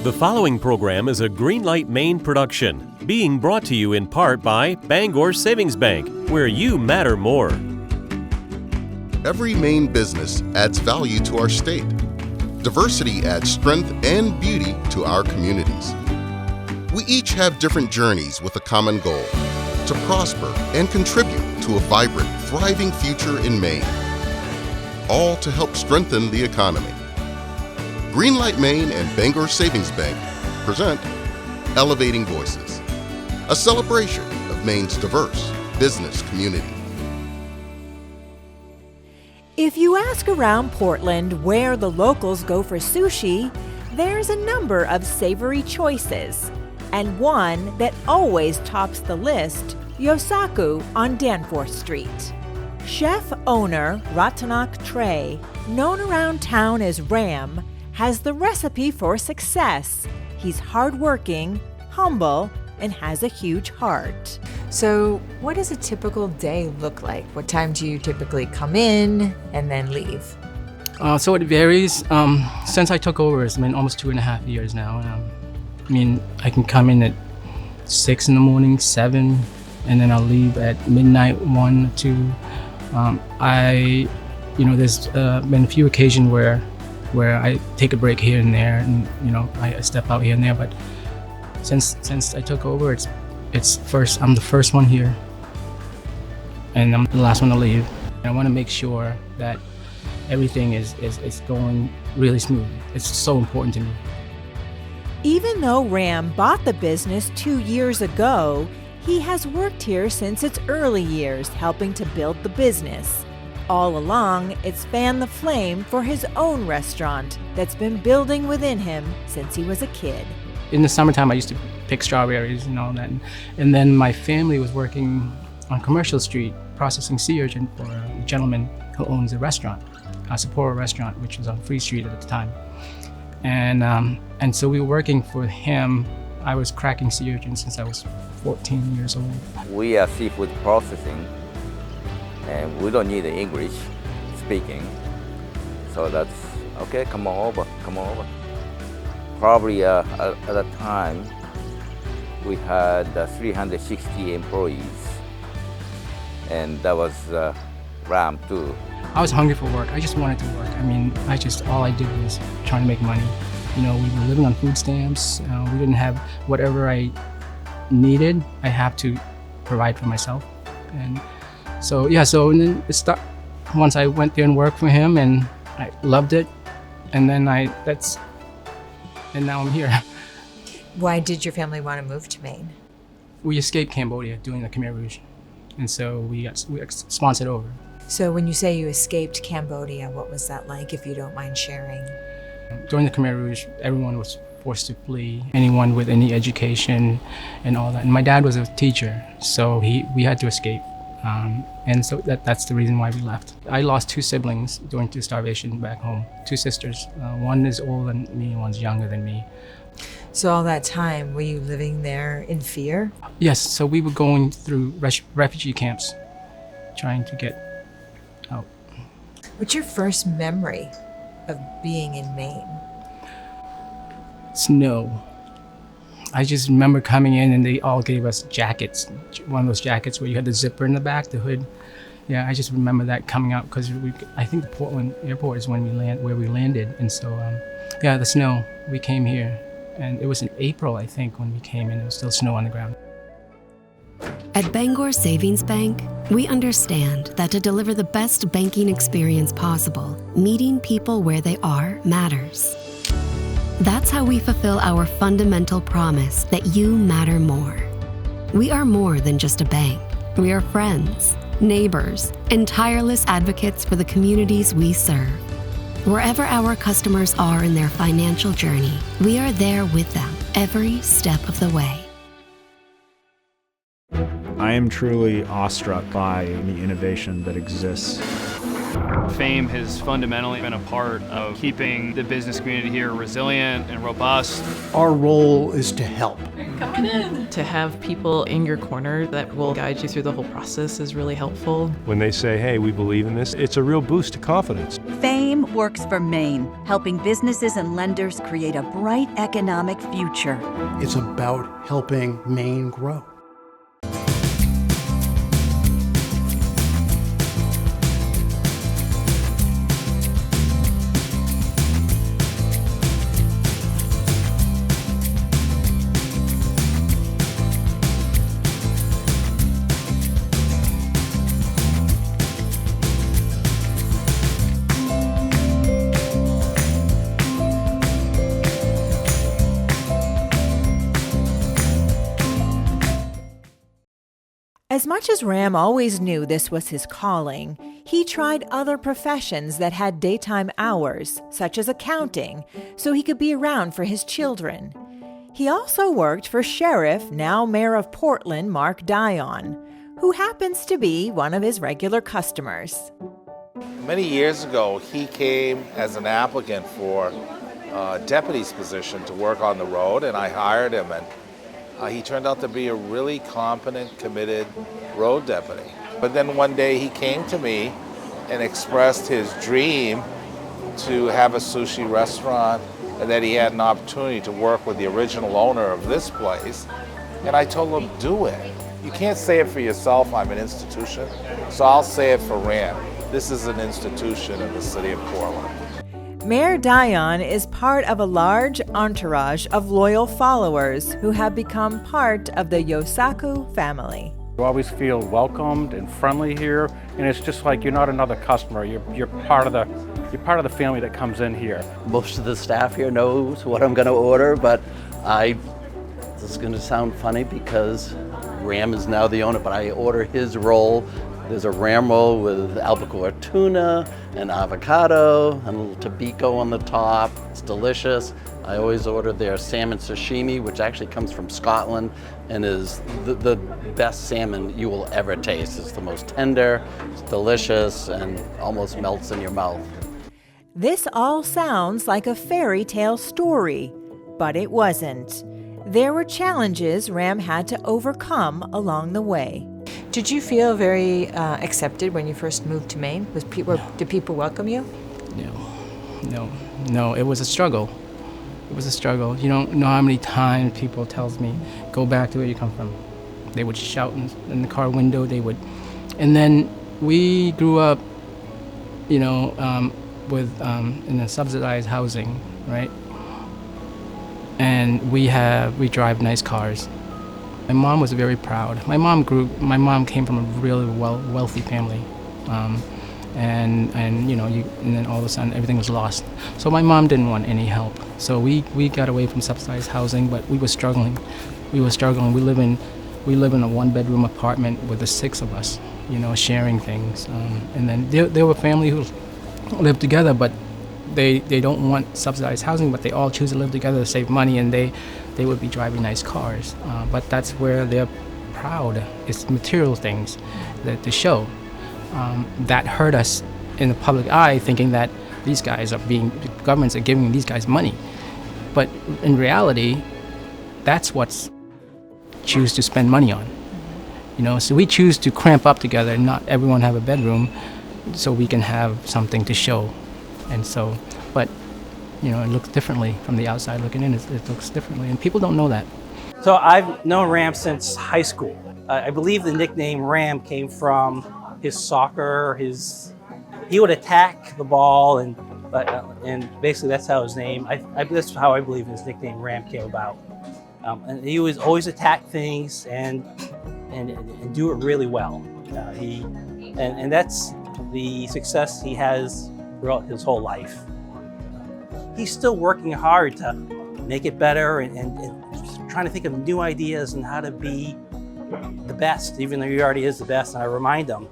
The following program is a Greenlight Maine production, being brought to you in part by Bangor Savings Bank, where you matter more. Every Maine business adds value to our state. Diversity adds strength and beauty to our communities. We each have different journeys with a common goal: to prosper and contribute to a vibrant, thriving future in Maine, all to help strengthen the economy. Greenlight Maine and Bangor Savings Bank present Elevating Voices, a celebration of Maine's diverse business community. If you ask around Portland where the locals go for sushi, there's a number of savory choices, and one that always tops the list, Yosaku on Danforth Street. Chef-owner Ratanak Trey, known around town as Ram, has the recipe for success. He's hardworking, humble, and has a huge heart. So what does a typical day look like? What time do you typically come in and then leave? So it varies. Since I took over, it's been almost 2.5 years now. I can come in at 6 in the morning, 7, and then I'll leave at midnight, 1, 2. There's been a few occasions where I take a break here and there, and I step out here and there. But since I took over, I'm the first one here, and I'm the last one to leave. And I want to make sure that everything is going really smooth. It's so important to me. Even though Ram bought the business 2 years ago, he has worked here since its early years, helping to build the business. All along, it's fanned the flame for his own restaurant that's been building within him since he was a kid. In the summertime, I used to pick strawberries and all that. And then my family was working on Commercial Street, processing sea urchin for a gentleman who owns a restaurant, a Sapporo restaurant, which was on Free Street at the time. And so we were working for him. I was cracking sea urchin since I was 14 years old. We are seafood processing, and we don't need the English speaking. So that's okay, come on over. Probably at the time, we had 360 employees, and that was Ram too. I was hungry for work. I just wanted to work. All I did was trying to make money. We were living on food stamps. We didn't have whatever I needed. I have to provide for myself. And so and then once I went there and worked for him, and I loved it. And then and now I'm here. Why did your family want to move to Maine? We escaped Cambodia during the Khmer Rouge, and so we got sponsored over. So when you say you escaped Cambodia, what was that like, if you don't mind sharing? During the Khmer Rouge, everyone was forced to flee, anyone with any education and all that. And my dad was a teacher, so we had to escape. And so that's the reason why we left. I lost 2 siblings during the starvation back home, 2 sisters. One is older than me, one's younger than me. So all that time, were you living there in fear? Yes, so we were going through refugee camps, trying to get out. What's your first memory of being in Maine? Snow. I just remember coming in and they all gave us jackets. One of those jackets where you had the zipper in the back, the hood. Yeah, I just remember that coming out because I think the Portland airport is where we landed. And so, the snow, we came here. And it was in April, I think, when we came in. There was still snow on the ground. At Bangor Savings Bank, we understand that to deliver the best banking experience possible, meeting people where they are matters. That's how we fulfill our fundamental promise that you matter more. We are more than just a bank. We are friends, neighbors, and tireless advocates for the communities we serve. Wherever our customers are in their financial journey, we are there with them every step of the way. I am truly awestruck by the innovation that exists Fame has fundamentally been a part of keeping the business community here resilient and robust. Our role is to help. To have people in your corner that will guide you through the whole process is really helpful. When they say, hey, we believe in this, it's a real boost to confidence. Fame works for Maine, helping businesses and lenders create a bright economic future. It's about helping Maine grow. As much as Ram always knew this was his calling, he tried other professions that had daytime hours, such as accounting, so he could be around for his children. He also worked for Sheriff, now Mayor of Portland, Mark Dion, who happens to be one of his regular customers. Many years ago, he came as an applicant for a deputy's position to work on the road, and I hired him, and he turned out to be a really competent, committed road deputy. But then one day he came to me and expressed his dream to have a sushi restaurant and that he had an opportunity to work with the original owner of this place. And I told him, do it. You can't say it for yourself, I'm an institution, so I'll say it for Ram. This is an institution in the city of Portland. Mayor Dion is part of a large entourage of loyal followers who have become part of the Yosaku family. You always feel welcomed and friendly here, and it's just like you're not another customer. You're part of the family that comes in here. Most of the staff here knows what I'm going to order, but this is going to sound funny because Ram is now the owner, but I order his roll. There's a ram roll with albacore tuna and avocado and a little tobiko on the top. It's delicious. I always order their salmon sashimi, which actually comes from Scotland and is the best salmon you will ever taste. It's the most tender, it's delicious, and almost melts in your mouth. This all sounds like a fairy tale story, but it wasn't. There were challenges Ram had to overcome along the way. Did you feel very accepted when you first moved to Maine? Did people welcome you? No. It was a struggle. It was a struggle. You don't know how many times people tells me, go back to where you come from. They would shout in the car window. And then we grew up, with in a subsidized housing, right? And we drive nice cars. My mom was very proud. My mom came from a really wealthy family, and then all of a sudden everything was lost. So my mom didn't want any help. So we got away from subsidized housing, but we were struggling. We live in a one-bedroom apartment with the 6 of us, sharing things. And then there were family who lived together, but they don't want subsidized housing, but they all choose to live together to save money, and they would be driving nice cars. But that's where they're proud. It's material things that to show. That hurt us in the public eye, thinking that these guys governments are giving these guys money. But in reality, that's what's choose to spend money on. So we choose to cramp up together and not everyone have a bedroom so we can have something to show. And so, but it looks differently from the outside looking in. It looks differently, and people don't know that. So I've known Ram since high school. I believe the nickname Ram came from his soccer. He would attack the ball, and basically that's how his name. That's how I believe his nickname Ram came about. And he was always attack things and do it really well. And that's the success he has throughout his whole life. He's still working hard to make it better and trying to think of new ideas and how to be the best, even though he already is the best. And I remind him,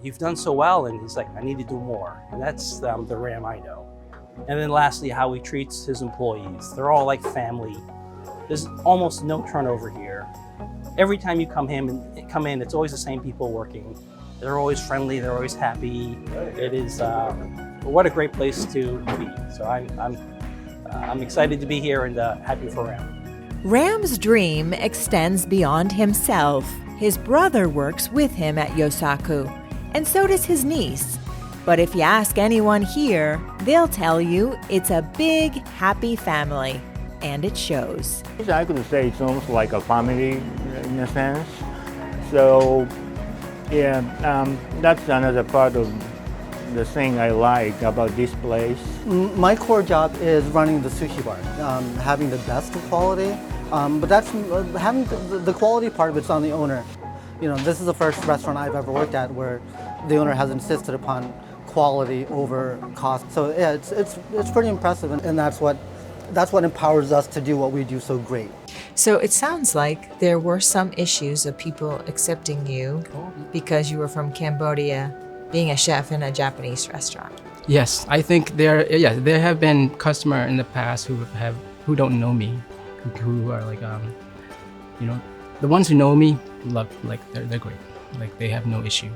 you've done so well, and he's like, I need to do more. And that's the Ram I know. And then lastly, how he treats his employees. They're all like family. There's almost no turnover here. Every time you come in, it's always the same people working. They're always friendly. They're always happy. It is what a great place to be. So I'm excited to be here and happy for Ram. Ram's dream extends beyond himself. His brother works with him at Yosaku, and so does his niece. But if you ask anyone here, they'll tell you it's a big, happy family, and it shows. I could say it's almost like a family in a sense. So, yeah, that's another part of the thing I like about this place. My core job is running the sushi bar, having the best of quality. But that's having the quality part of it's on the owner. You know, this is the first restaurant I've ever worked at where the owner has insisted upon quality over cost. So yeah, it's pretty impressive, and that's what empowers us to do what we do so great. So it sounds like there were some issues of people accepting you because you were from Cambodia, being a chef in a Japanese restaurant. Yes, I think there have been customers in the past who don't know me, who are like, you know, the ones who know me love, like they're great, like they have no issue.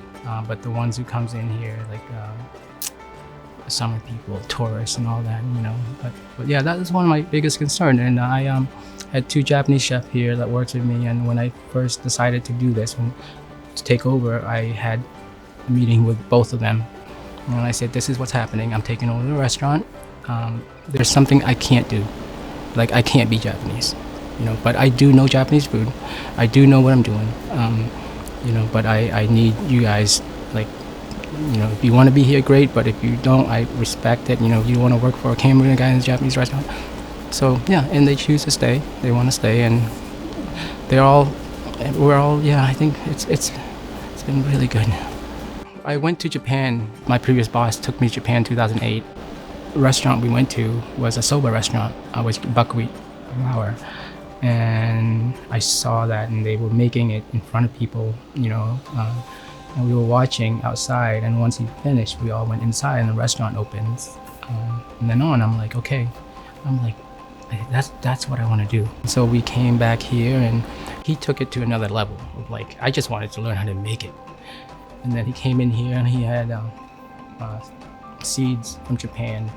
But the ones who comes in here, like summer people, tourists, and all that, you know. But yeah, that is one of my biggest concerns. And I had 2 Japanese chefs here that worked with me. And when I first decided to do this, to take over, I had a meeting with both of them. And I said, this is what's happening. I'm taking over the restaurant. There's something I can't do. Like, I can't be Japanese, you know, but I do know Japanese food. I do know what I'm doing, you know, but I need you guys, like, you know, if you want to be here, great, but if you don't, I respect it. You know, you want to work for a Cambodian guy in a Japanese restaurant. So, yeah, and they choose to stay. They want to stay, and we're all, yeah, I think it's been really good. I went to Japan. My previous boss took me to Japan in 2008. The restaurant we went to was a soba restaurant. I was buckwheat flour, and I saw that, and they were making it in front of people, you know, and we were watching outside. And once he finished, we all went inside, and the restaurant opens. And then I'm like, okay, that's what I want to do. So we came back here, and he took it to another level of, like, I just wanted to learn how to make it. And then he came in here, and he had seeds from Japan.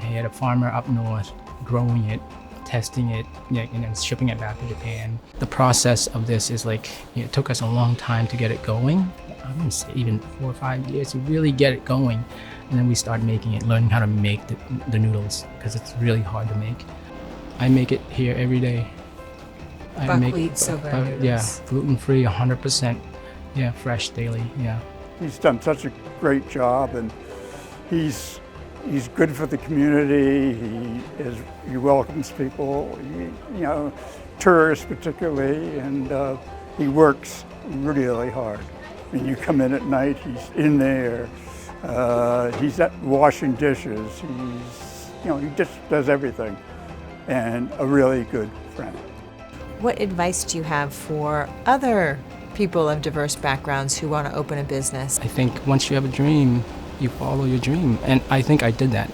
He had a farmer up north growing it, testing it, and then shipping it back to Japan. The process of this is like, it took us a long time to get it going. I wouldn't say even 4 or 5 years to really get it going. And then we started making it, learning how to make the noodles, because it's really hard to make. I make it here every day. Buckwheat soba noodles. Yeah, gluten-free, 100%. Yeah, fresh daily, yeah. He's done such a great job, and he's good for the community. He welcomes people, you know, tourists particularly, and he works really hard. When you come in at night, he's in there. He's at washing dishes. He just does everything, and a really good friend. What advice do you have for other people of diverse backgrounds who want to open a business? I think once you have a dream, you follow your dream, and I think I did that.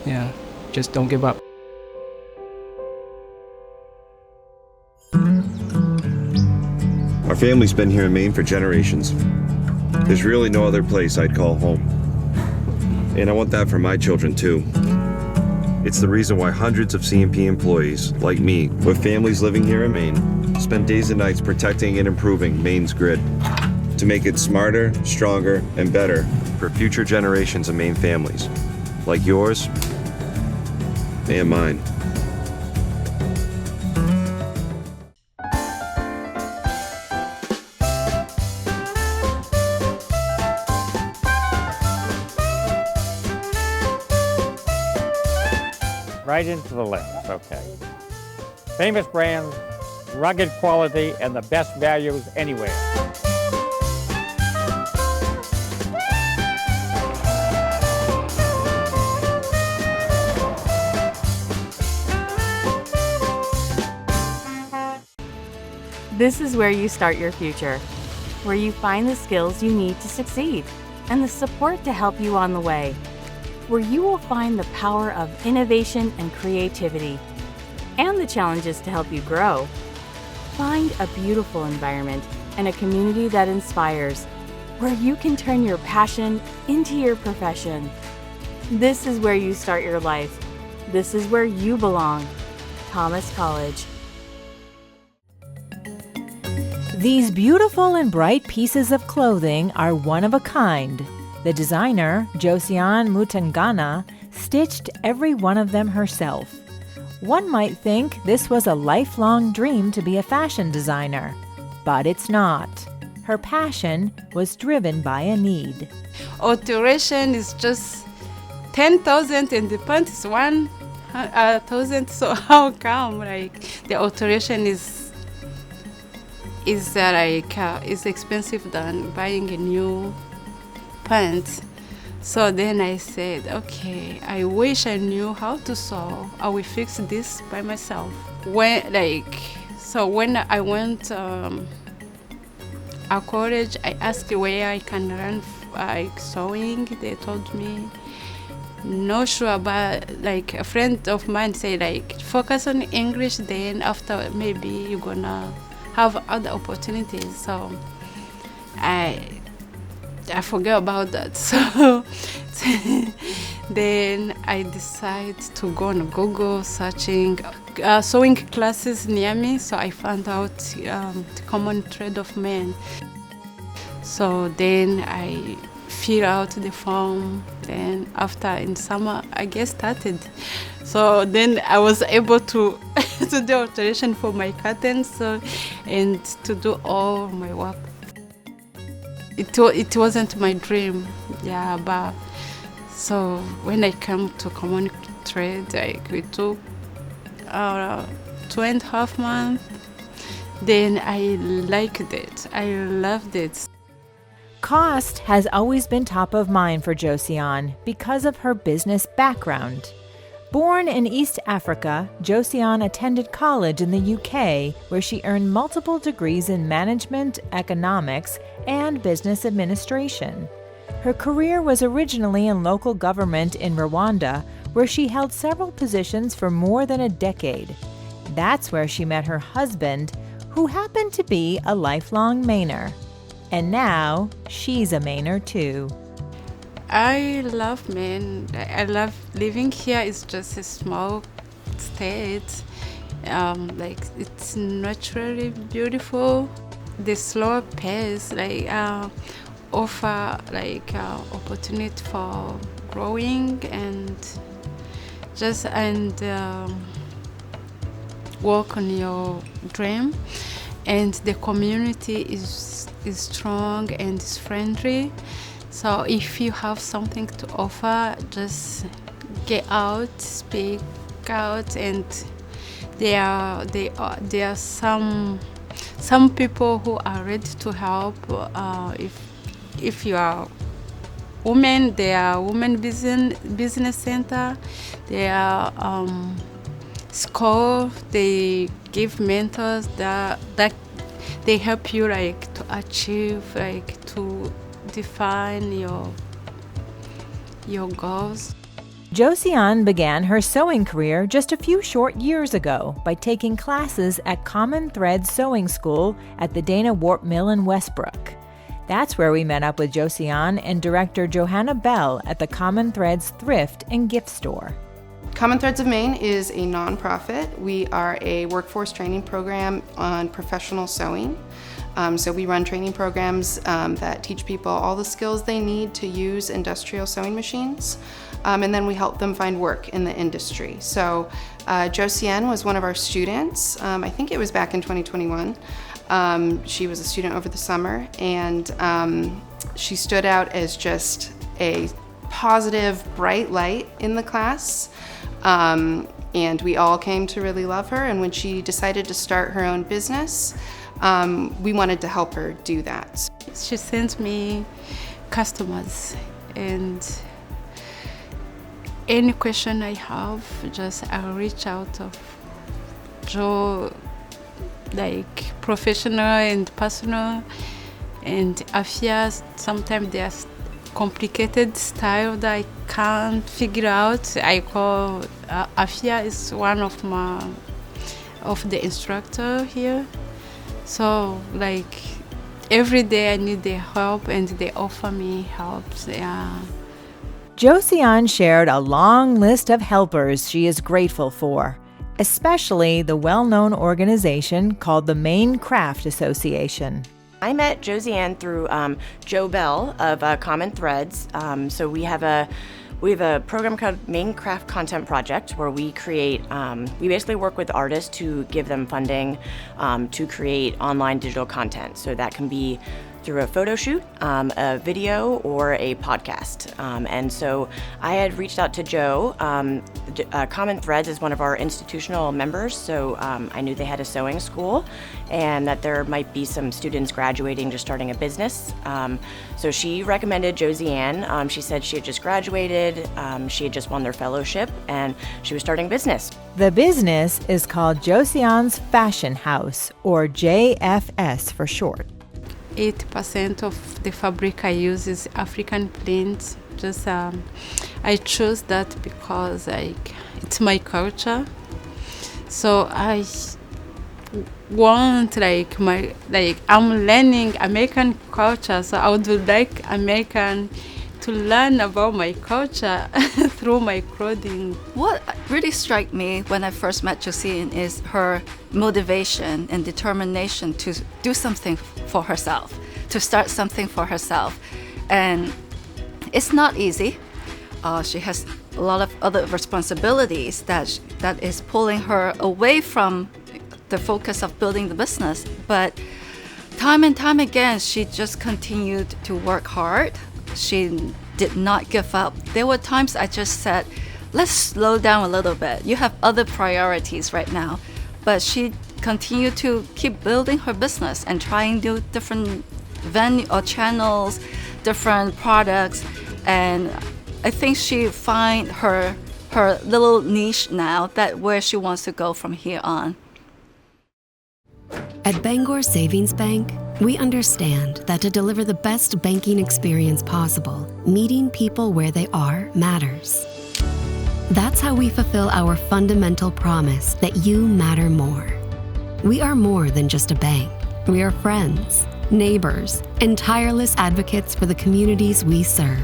Yeah, just don't give up. Our family's been here in Maine for generations. There's really no other place I'd call home. And I want that for my children too. It's the reason why hundreds of C&P employees, like me, with families living here in Maine, spend days and nights protecting and improving Maine's grid to make it smarter, stronger, and better for future generations of Maine families, like yours and mine. Right into the lens, okay. Famous brands, rugged quality, and the best values anywhere. This is where you start your future, where you find the skills you need to succeed and the support to help you on the way, where you will find the power of innovation and creativity and the challenges to help you grow. Find a beautiful environment and a community that inspires, where you can turn your passion into your profession. This is where you start your life. This is where you belong. Thomas College. These beautiful and bright pieces of clothing are one of a kind. The designer, Josiane Mutangana, stitched every one of them herself. One might think this was a lifelong dream to be a fashion designer, but it's not. Her passion was driven by a need. Alteration is just 10,000 and the pant is 1,000. So how come the alteration is expensive than buying a new pant? So then I said, okay, I wish I knew how to sew. I will fix this by myself. When I went at college, I asked where I can learn sewing. They told me, no sure, but a friend of mine said focus on English, then after maybe you're gonna have other opportunities. So I forget about that. So then I decided to go on Google searching sewing classes near me. So I found out the common thread of men. So then I fill out the form. Then after in summer, I get started. So then I was able to do alteration for my curtains and to do all my work. It wasn't my dream, but so when I came to common thread, it took 2.5 months. Then I liked it. I loved it. Cost has always been top of mind for Josiane because of her business background. Born in East Africa, Josiane attended college in the UK, where she earned multiple degrees in management, economics, and business administration. Her career was originally in local government in Rwanda, where she held several positions for more than a decade. That's where she met her husband, who happened to be a lifelong Mainer. And now, she's a Mainer too. I love Maine. I love living here. It's just a small state. It's naturally beautiful. The slower pace offer opportunity for growing and work on your dream. And the community is strong and is friendly. So if you have something to offer, just get out, speak out, and there are some people who are ready to help. If you are women, there are women business center. There are school. They give mentors that they help you to achieve to define your goals. Josiane began her sewing career just a few short years ago by taking classes at Common Thread Sewing School at the Dana Warp Mill in Westbrook. That's where we met up with Josiane and director Johanna Bell at the Common Threads Thrift and Gift Store. Common Threads of Maine is a nonprofit. We are a workforce training program on professional sewing. So we run training programs that teach people all the skills they need to use industrial sewing machines. And then we help them find work in the industry. So Josiane was one of our students. I think it was back in 2021. She was a student over the summer, and she stood out as just a positive, bright light in the class. And we all came to really love her. And when she decided to start her own business, we wanted to help her do that. She sends me customers, and any question I have, I'll reach out of Joe, professional and personal. And Afia, sometimes there's complicated style that I can't figure out. I call Afia is one of the instructor here. So every day I need their help and they offer me help. Yeah. Josiane shared a long list of helpers she is grateful for, especially the well-known organization called the Maine Craft Association. I met Josiane through Joe Bell of Common Threads. So we have a program called Maine Craft Content Project where we basically work with artists to give them funding to create online digital content. So that can be through a photo shoot, a video, or a podcast. And so I had reached out to Joe. Common Threads is one of our institutional members, so I knew they had a sewing school and that there might be some students graduating just starting a business. So she recommended Josiane. She said she had just graduated, she had just won their fellowship, and she was starting business. The business is called Josiane's Fashion House, or JFS for short. 80% of the fabric I use is African print. I chose that because it's my culture. So I want I'm learning American culture. So I would like American to learn about my culture through my clothing. What really struck me when I first met Josiane is her motivation and determination to do something for herself, to start something for herself. And it's not easy. She has a lot of other responsibilities that is pulling her away from the focus of building the business. But time and time again, she just continued to work hard. She did not give up. There were times I just said, let's slow down a little bit. You have other priorities right now. But she continued to keep building her business and trying new different venue or channels, different products. And I think she find her little niche now, that where she wants to go from here on. At Bangor Savings Bank, we understand that to deliver the best banking experience possible, meeting people where they are matters. That's how we fulfill our fundamental promise that you matter more. We are more than just a bank. We are friends, neighbors, and tireless advocates for the communities we serve.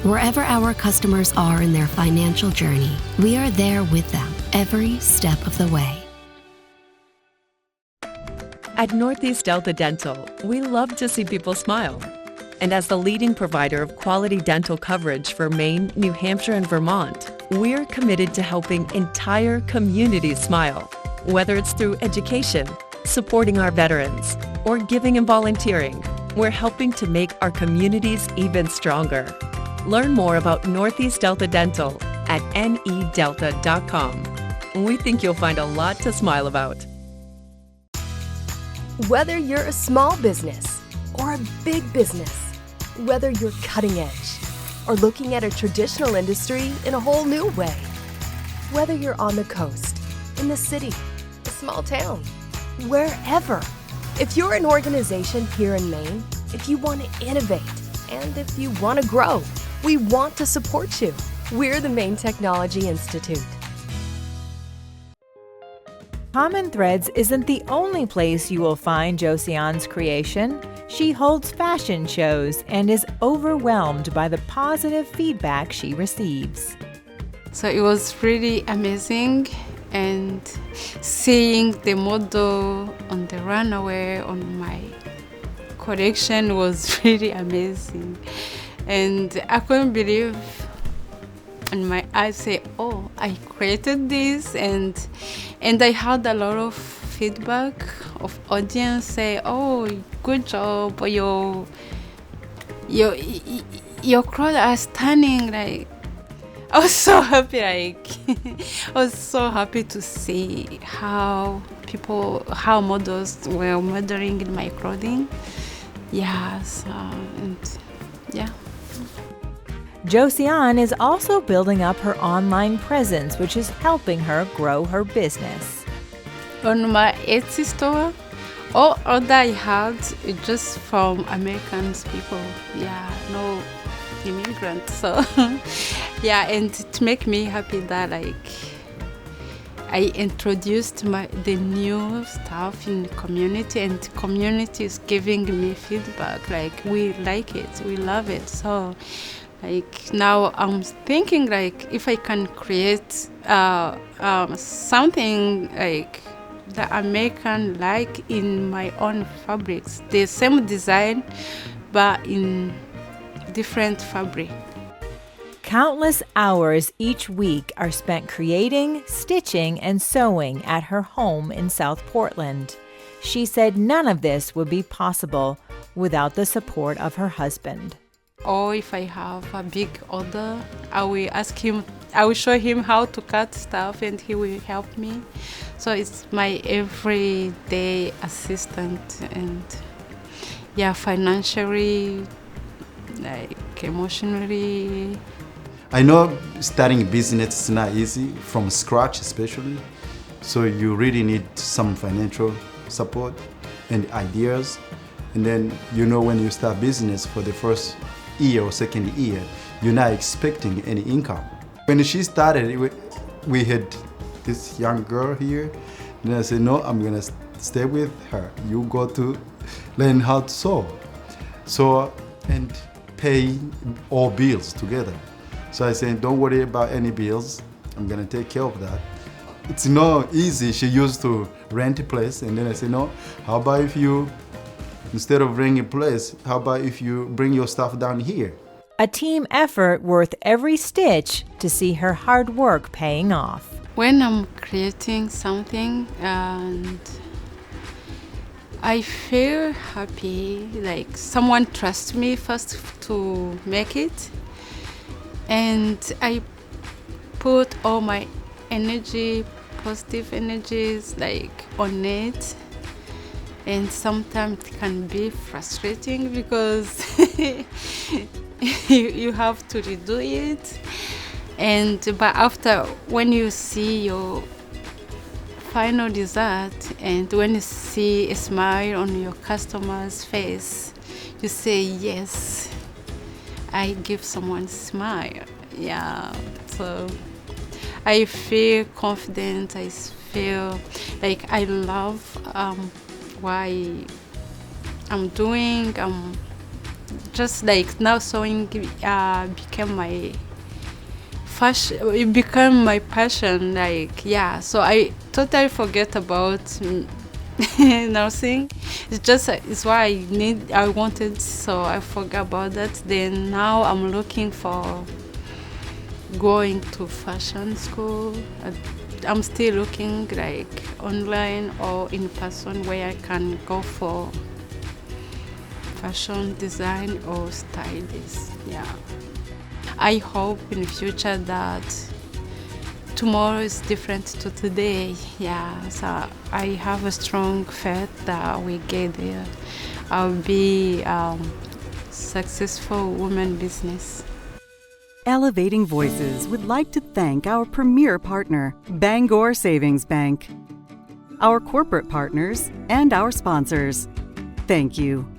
Wherever our customers are in their financial journey, we are there with them every step of the way. At Northeast Delta Dental, we love to see people smile. And as the leading provider of quality dental coverage for Maine, New Hampshire, and Vermont, we're committed to helping entire communities smile. Whether it's through education, supporting our veterans, or giving and volunteering, we're helping to make our communities even stronger. Learn more about Northeast Delta Dental at nedelta.com. We think you'll find a lot to smile about. Whether you're a small business or a big business, whether you're cutting edge or looking at a traditional industry in a whole new way, whether you're on the coast, in the city, a small town, wherever, if you're an organization here in Maine, if you want to innovate, and if you want to grow, we want to support you. We're the Maine Technology Institute. Common Threads isn't the only place you will find Josiane's creation. She holds fashion shows and is overwhelmed by the positive feedback she receives. So it was really amazing, and seeing the model on the runway on my collection was really amazing. And I couldn't believe in my eyes, say, oh, I created this. And I had a lot of feedback of audience say, oh, good job, or your clothes are stunning. Like, I was so happy. I was so happy to see how models were modeling in my clothing. Yes, and yeah. Josiane is also building up her online presence, which is helping her grow her business. On my Etsy store, all order I had is just from American people. Yeah, no immigrants. So yeah, and it make me happy that I introduced the new stuff in the community, and the community is giving me feedback like we like it, we love it. So like now I'm thinking like if I can create something like the American like in my own fabrics, the same design but in different fabric. Countless hours each week are spent creating, stitching, and sewing at her home in South Portland. She said none of this would be possible without the support of her husband. Or if I have a big order, I will ask him, I will show him how to cut stuff and he will help me. So it's my everyday assistant, and yeah, financially, like emotionally. I know starting a business is not easy, from scratch especially. So you really need some financial support and ideas. And then when you start business for the first year or second year, you're not expecting any income. When she started, we had this young girl here, and I said, no, I'm gonna stay with her. You go to learn how to sew. So, and pay all bills together. So I said, don't worry about any bills. I'm gonna take care of that. It's not easy. She used to rent a place, and then I said, no, how about if you, instead of renting a place, how about if you bring your stuff down here? A team effort worth every stitch to see her hard work paying off. When I'm creating something and I feel happy, like someone trusts me first to make it, and I put all my energy, positive energies, like on it. And sometimes it can be frustrating because you have to redo it. But after, when you see your final result and when you see a smile on your customer's face, you say, yes, I give someone a smile. Yeah, so I feel confident. I feel like I love why I'm doing. Just like now sewing became my fashion. It became my passion. Like so I totally forget about nursing. It's why I wanted, so I forgot about that. Then now I'm looking for going to fashion school. I'm still looking like online or in person where I can go for fashion design or stylist. Yeah. I hope in the future that tomorrow is different to today. Yeah, so I have a strong faith that we get there. I'll be successful woman business. Elevating Voices would like to thank our premier partner, Bangor Savings Bank, our corporate partners, and our sponsors. Thank you.